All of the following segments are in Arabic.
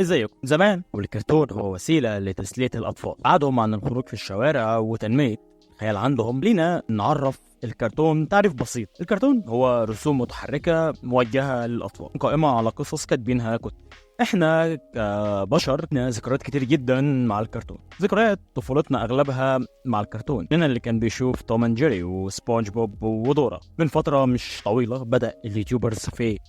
ازيكم؟ زمان والكرتون هو وسيلة لتسلية الأطفال، بعدهم عن الخروج في الشوارع وتنمية الخيال عندهم. لينا نعرف الكرتون تعريف بسيط. الكرتون هو رسوم متحركة موجهة للأطفال، قائمة على قصص كاتبينها كتب. احنا كبشر لنا ذكريات كتير جدا مع الكرتون، ذكريات طفولتنا اغلبها مع الكرتون. لنا اللي كان بيشوف توم اند جيري وسبونج بوب ودورا. من فترة مش طويلة بدأ اليوتيوبرز في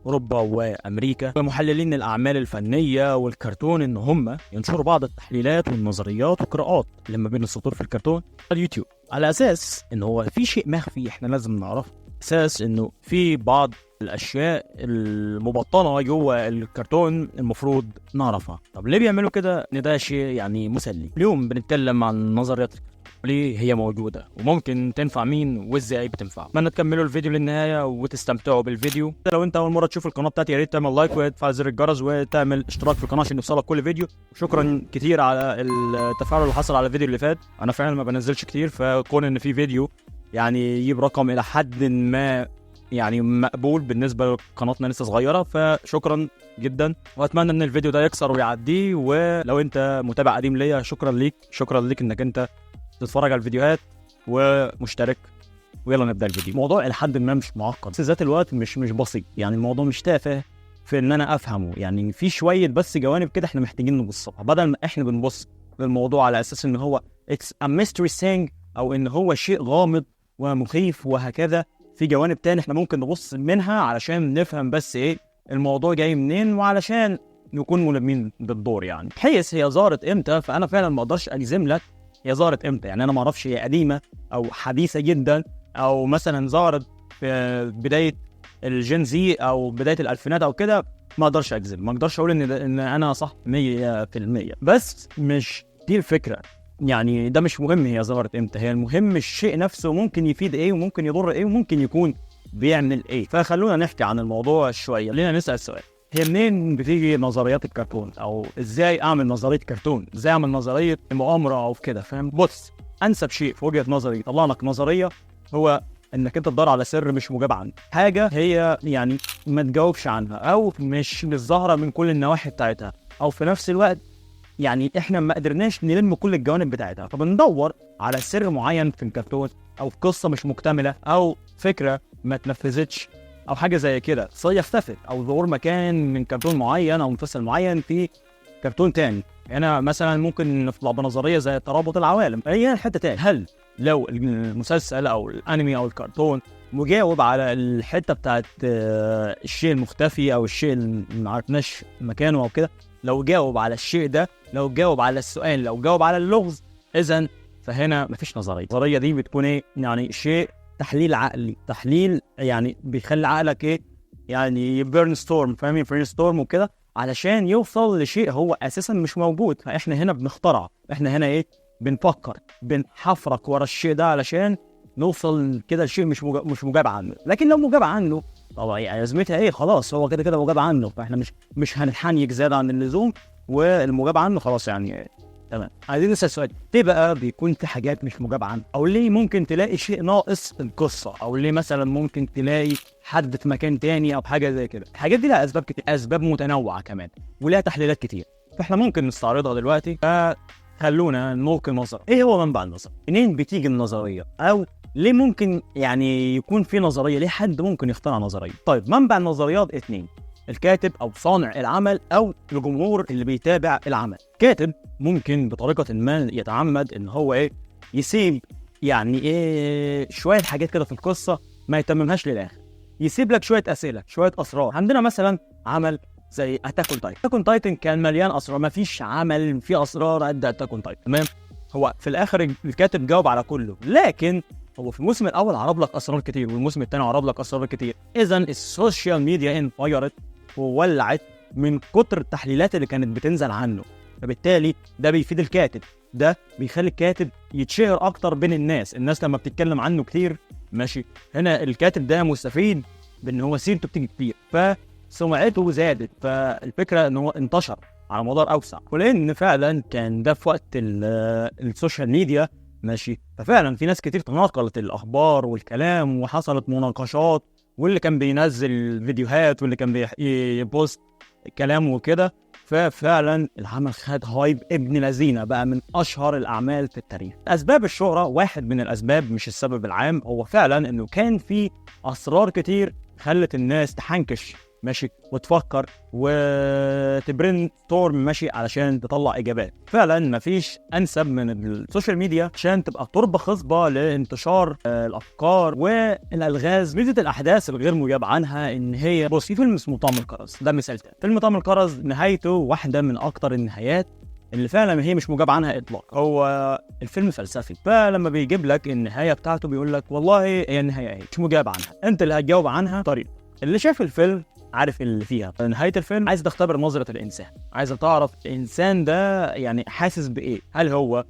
أوروبا وأمريكا ومحللين الأعمال الفنية والكرتون إن هم ينشروا بعض التحليلات والنظريات وقراءات لما بين السطور في الكرتون على اليوتيوب، على أساس إن هو في شيء مخفي إحنا لازم نعرفه، أساس إنه في بعض الأشياء المبطنة جوه الكرتون المفروض نعرفها. طب ليه بيعملوا كده؟ إن ده شيء يعني مسلي. اليوم بنتكلم عن نظريات ليه هي موجودة وممكن تنفع مين وازاي بتنفع. اتمنى تكملوا الفيديو للنهاية وتستمتعوا بالفيديو. لو انت اول مرة تشوف القناة بتاعتي يا ريت تعمل لايك وتفعل زر الجرس وتعمل اشتراك في القناة عشان يوصلك كل فيديو. شكرا كتير على التفاعل اللي حصل على الفيديو اللي فات. انا فعلا ما بنزلش كتير، فكون ان في فيديو يعني يجيب رقم الى حد ما يعني مقبول بالنسبة لقناتنا لسه صغيرة، فشكرا جدا واتمنى ان الفيديو ده يكسر ويعديه. ولو انت متابع قديم ليا شكرا ليك انك انت تتفرج على الفيديوهات ومشترك. ويلا نبدا الفيديو. الموضوع لحد ما مش معقد، بس ذات الوقت مش بسيط. يعني الموضوع مش تافه في ان انا افهمه، يعني في شويه بس جوانب كده احنا محتاجين نبصها، بدل ما احنا بنبص للموضوع على اساس ان هو it's a mystery thing او ان هو شيء غامض ومخيف وهكذا. في جوانب تاني احنا ممكن نبص منها علشان نفهم بس ايه الموضوع جاي منين وعلشان نكون ملمين بالدور. يعني حيث هي ظهرت امتى، فانا فعلا ما اقدرش اجزم لك هي ظهرت امتى. يعني انا ما اعرفش هي قديمه او حديثه جدا او مثلا ظهرت في بدايه الجين زي او بدايه الالفينات او كده. ما اقدرش اجزم، ما اقدرش اقول ان انا صح 100%، بس مش دي الفكره. يعني ده مش مهم هي ظهرت امتى، هي المهم الشيء نفسه ممكن يفيد ايه وممكن يضر ايه وممكن يكون بيعمل ايه. فخلونا نحكي عن الموضوع شويه. خلينا نسال سؤال، هي منين بتيجي نظريات الكرتون؟ او ازاي اعمل نظريه كرتون، ازاي اعمل نظريه مؤامره او كده، فاهم؟ بص، انسب شيء في وجهه نظري يطلع لك نظريه هو انك انت تدور على سر مش مجاب عنه، حاجه هي يعني ما تجاوبش عنها او مش ظاهره من كل النواحي بتاعتها، او في نفس الوقت يعني احنا ما قدرناش نلم كل الجوانب بتاعتها، فبندور على سر معين في الكرتون او في قصه مش مكتمله او فكره ما تنفذتش او حاجه زي كده اختفت، او ظهور مكان من كرتون معين او مسلسل معين في كرتون تاني. هنا مثلا ممكن نطلع بنظريه زي ترابط العوالم، هي حته تاني. هل لو المسلسل او الانمي او الكرتون مجاوب على الحته بتاعت الشيء المختفي او الشيء اللي ما عرفناش مكانه او كده، لو جاوب على الشيء ده، لو جاوب على السؤال، لو جاوب على اللغز، اذا فهنا مفيش نظريه. النظريه دي بتكون ايه؟ يعني شيء تحليل عقلي، تحليل يعني بيخلي عقلك ايه يعني بيرن ستورم، فاهمين؟ بيرن ستورم وكده علشان يوصل لشيء هو اساسا مش موجود. فاحنا هنا بنخترع، احنا هنا ايه؟ بنفكر، بنحفرك ورا الشيء ده علشان نوصل كده لشيء مش مجاب عنه. لكن لو مجاب عنه طبعا يعني لازمتها ايه؟ خلاص هو كده مجاب عنه، فاحنا مش هنتحنيك زياده عن اللزوم، والمجاب عنه خلاص يعني تمام. عايزين نسال سؤال، ليه بقى بيكون في حاجات مش مجاب عنها؟ او ليه ممكن تلاقي شيء ناقص في القصه؟ او ليه مثلا ممكن تلاقي حد في مكان تاني او حاجه زي كده؟ الحاجات دي لها اسباب كتير، اسباب متنوعه كمان ولها تحليلات كتير، فاحنا ممكن نستعرضها دلوقتي. فخلونا نلقي نظر، ايه هو منبع النظر؟ منين بتيجي النظريه؟ او ليه ممكن يعني يكون في نظريه؟ ليه حد ممكن يخترع نظريه؟ طيب منبع النظريات اتنين، الكاتب او صانع العمل او الجمهور اللي بيتابع العمل. كاتب ممكن بطريقه ما يتعمد ان هو ايه يسيب يعني ايه شويه حاجات كده في القصه ما يتممهاش للاخر، يسيب لك شويه اسئله، شويه اسرار. عندنا مثلا عمل زي اتاك اون تايتن. اتاك اون تايتن كان مليان اسرار، ما فيش عمل فيه اسرار قد اتاك اون تايتن، تمام؟ هو في الاخر الكاتب جاوب على كله، لكن هو في الموسم الاول عرض لك اسرار كتير والموسم الثاني عرض لك اسرار كتير. اذا السوشيال ميديا انفجرت وولعت من كتر التحليلات اللي كانت بتنزل عنه، فبالتالي ده بيفيد الكاتب، ده بيخلي الكاتب يتشهر اكتر بين الناس لما بتتكلم عنه كتير، ماشي؟ هنا الكاتب ده مستفيد بان هو سيرته بتيجي كتير فسمعته زادت، فالفكره ان هو انتشر على مدار اوسع. ولان فعلا كان ده في وقت السوشيال ميديا، ماشي؟ ففعلا في ناس كتير تناقلت الاخبار والكلام وحصلت مناقشات، واللي كان بينزل فيديوهات واللي كان بيبوست كلام وكده. ففعلا العمل خد هايب ابن لذينه، بقى من اشهر الاعمال في التاريخ. اسباب الشهره، واحد من الاسباب مش السبب العام، هو فعلا انه كان في اسرار كتير خلت الناس تحنكش ماشي وتفكر وتبرين ستورم ماشي علشان تطلع اجابات. فعلا مفيش انسب من السوشيال ميديا عشان تبقى تربه خصبه لانتشار الافكار والالغاز. ميزه الاحداث الغير مجاب عنها ان هي بص، في فيلم اسمه طعم الكرز، ده مثال تاني. فيلم طعم الكرز نهايته واحده من اكتر النهايات اللي فعلا هي مش مجاب عنها اطلاقا. هو الفيلم فلسفي، فلما بيجيب لك النهايه بتاعته بيقول لك والله هي النهايه اهي مش مجاب عنها، انت اللي هتجاوب عنها طريقه. اللي شاف الفيلم عارف اللي فيها. نهايه الفيلم عايز تختبر نظره الانسان، عايز تعرف الانسان ده يعني حاسس بايه، هل هو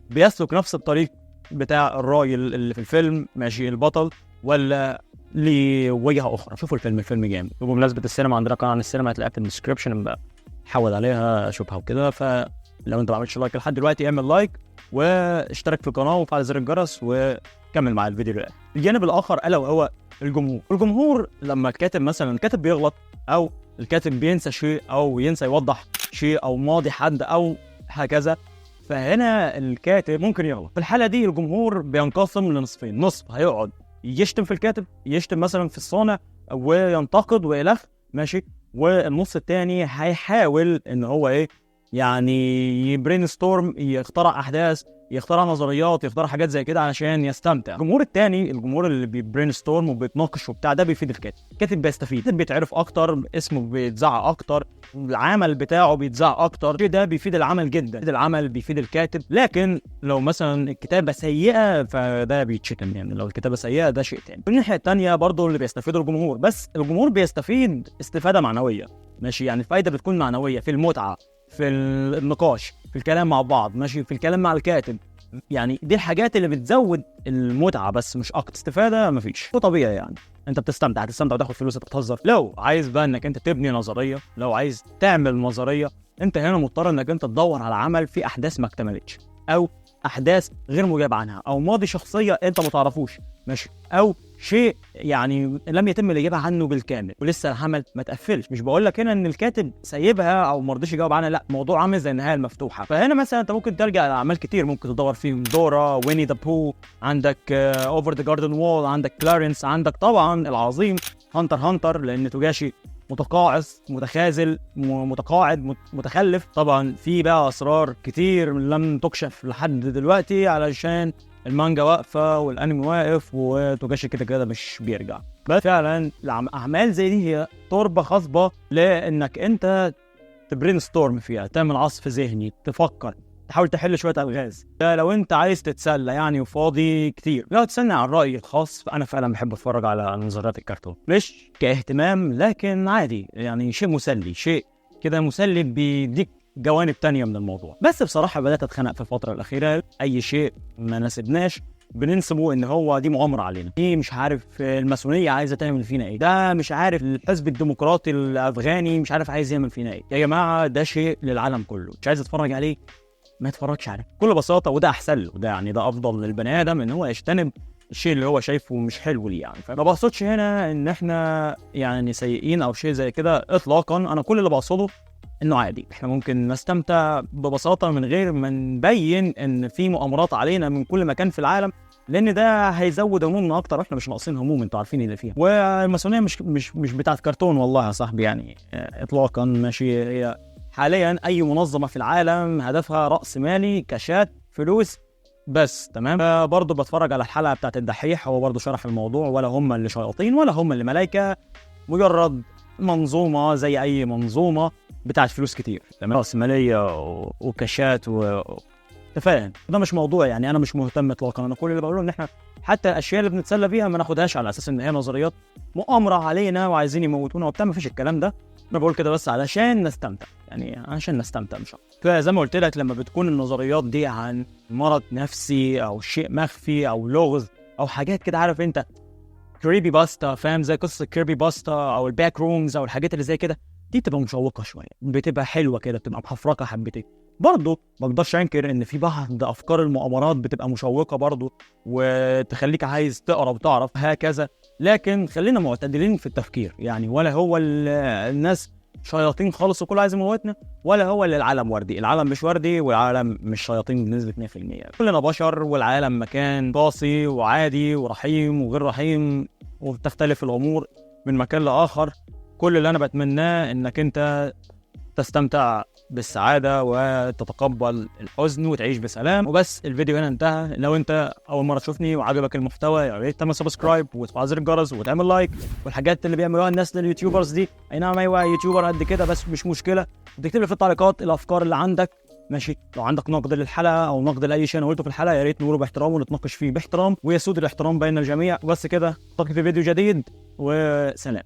بيسلك نفس الطريق بتاع الراجل اللي في الفيلم ماشي البطل، ولا ليه وجهه اخرى. شوفوا الفيلم جامد. وبمناسبه السينما، عندنا قناه عن السينما هتلاقيها في الديسكربشن بقى، حول عليها شوفها وكده. فلو انت ما عملتش لايك لحد دلوقتي اعمل لايك واشترك في القناه وفعل زر الجرس وكمل مع الفيديو ده. الجانب الاخر الا وهو الجمهور لما الكاتب مثلا الكاتب بيغلط او الكاتب بينسى شيء او ينسى يوضح شيء او ماضي حد او هكذا، فهنا الكاتب ممكن يغلط. في الحاله دي الجمهور بينقسم لنصفين، نصف هيقعد يشتم في الكاتب، يشتم مثلا في الصانع وينتقد ويلخ ماشي، والنص الثاني هيحاول ان هو ايه يعني يبرين ستورم، يخترع احداث، يخترع نظريات، يخترع حاجات زي كده علشان يستمتع. الجمهور الثاني، الجمهور اللي بيبرين ستورم وبيتناقش وبتاع، ده بيفيد الكاتب بيستفيد، بيتعرف اكتر، اسمه بيتذاع اكتر، العمل بتاعه بيتذاع اكتر، ده بيفيد العمل جدا، العمل بيفيد الكاتب. لكن لو مثلا الكتابه سيئه فده بيتشتم، يعني لو الكتابه سيئه ده شيء تاني. من الناحيه الثانيه برضه اللي بيستفيده الجمهور، بس الجمهور بيستفيد استفاده معنويه ماشي، يعني الفايده بتكون معنويه في المتعه، في النقاش، في الكلام مع بعض ماشي، في الكلام مع الكاتب، يعني دي الحاجات اللي بتزود المتعه بس مش اكتر. استفاده مفيش، طبيعي يعني انت بتستمتع وتاخد فلوس، انت بتهزر. لو عايز بقى انك انت تبني نظريه، لو عايز تعمل نظريه، انت هنا مضطر انك انت تدور على عمل فيه احداث ما اكتملتش، او احداث غير مجاب عنها، او ماضي شخصيه انت ما تعرفوش ماشي، او شيء يعني لم يتم الاجابه عنه بالكامل ولسه العمل ما تقفلش. مش بقول لك هنا ان الكاتب سايبها او ما رضيش يجاوب عنها، لا، موضوع عامل زي النهايه المفتوحه. فهنا مثلا انت ممكن ترجع لاعمال كتير ممكن تدور فيهم، دورا، ويني ذا بو، عندك اوفر ذا جاردن وول، عندك كلارنس، عندك طبعا العظيم هانتر لان توجاشي متقاعس، متخاذل، متقاعد، متخلف. طبعا في بقى اسرار كتير لم تكشف لحد دلوقتي علشان المانجا واقفه والانمي واقف وتوجاشي كده مش بيرجع. بس فعلا الاعمال زي دي هي تربه خصبه لانك انت تبرين ستورم فيها، تعمل عصف ذهني، تفكر، تحاول تحل شويه الغاز. ده لو انت عايز تتسلى يعني وفاضي كتير. لو تسالني عن رايي الخاص، فانا فعلا بحب اتفرج على نظريات الكرتون، مش كاهتمام لكن عادي، يعني شيء مسلي، شيء كده مسلي بيديك جوانب تانية من الموضوع. بس بصراحة بدأت أتخنق في الفترة الأخيرة، أي شيء ما ناسبناش بننسبه ان هو دي مؤامره علينا، دي مش عارف الماسونيه عايزه تعمل فينا ايه، ده مش عارف الحزب الديمقراطي الافغاني مش عارف عايز يعمل فينا ايه. يا جماعه ده شيء للعالم كله، مش عايز اتفرج عليه ما يتفرجش عليه بكل بساطه، وده احسن له، ده يعني ده افضل للبني ادم ان هو يجتنب الشيء اللي هو شايفه مش حلو ليه يعني. فما بقصدش هنا ان احنا يعني سيئين او شيء زي كده اطلاقا، انا كل اللي بقصده انه عادي، احنا ممكن نستمتع ببساطه من غير ما نبين ان في مؤامرات علينا من كل مكان في العالم، لان ده هيزود همومنا اكتر، واحنا مش ناقصين هموم، انتوا عارفين اللي فيها. والماسونيه مش بتاعت كرتون والله يا صاحبي يعني اطلاقا ماشي. هي حاليا اي منظمه في العالم هدفها راس مالي، كاشات، فلوس بس، تمام. برضه بتفرج على الحلقه بتاعت الدحيح، هو برضه شرح الموضوع، ولا هم اللي شياطين ولا هم اللي ملائكه، مجرد منظومه زي اي منظومه بتاعت فلوس كتير، تمام، راس ماليه وكاشات تفاهم. ده مش موضوع يعني، انا مش مهتم اطلاقا. انا كل اللي بقوله ان احنا حتى الاشياء اللي بنتسلى بيها ما ناخدهاش على اساس ان هي نظريات مؤامره علينا وعايزين يموتونا وبتاع، ما فيش الكلام ده. انا بقول كده بس علشان نستمتع، يعني عشان نستمتع مش اكتر. فزي ما قلت لك، لما بتكون النظريات دي عن مرض نفسي او شيء مخفي او لغز او حاجات كده، عارف انت كريبي باستا، فاهم، زي قصه كريبي باستا او الباك رومز او الحاجات اللي زي كده، دي بتبقى مشوقه شويه، بتبقى حلوه كده، بتبقى محفرقه حبتين. برضه ما اقدرش انكر ان في بعض افكار المؤامرات بتبقى مشوقه برضه وتخليك عايز تقرا وتعرف هكذا، لكن خلينا معتدلين في التفكير يعني. ولا هو الناس شياطين خالص وكله عايز يموتنا، ولا هو اللي العالم وردي؟ العالم مش وردي والعالم مش شياطين بنسبة 100%. كلنا بشر والعالم مكان قاسي وعادي ورحيم وغير رحيم، وبتختلف الأمور من مكان لآخر. كل اللي أنا بتمناه إنك أنت تستمتع بالسعادة وتتقبل الحزن وتعيش بسلام وبس. الفيديو هنا انتهى. لو انت اول مرة تشوفني وعجبك المحتوى يا ريت تعمل سبسكرايب وتفعل زر الجرس وتعمل لايك، والحاجات اللي بيعملوها الناس لليوتيوبرز دي، اي نعم ايوه يوتيوبر قد كده بس مش مشكلة، وتكتب لي في التعليقات الافكار اللي عندك. ماشي، لو عندك نقد للحلقة او نقد لاي شيء انا قلته في الحلقة يا ريت نقوله باحترام ونتناقش فيه باحترام ويسود الاحترام بين الجميع. وبس كده، نلتقي في فيديو جديد وسلام.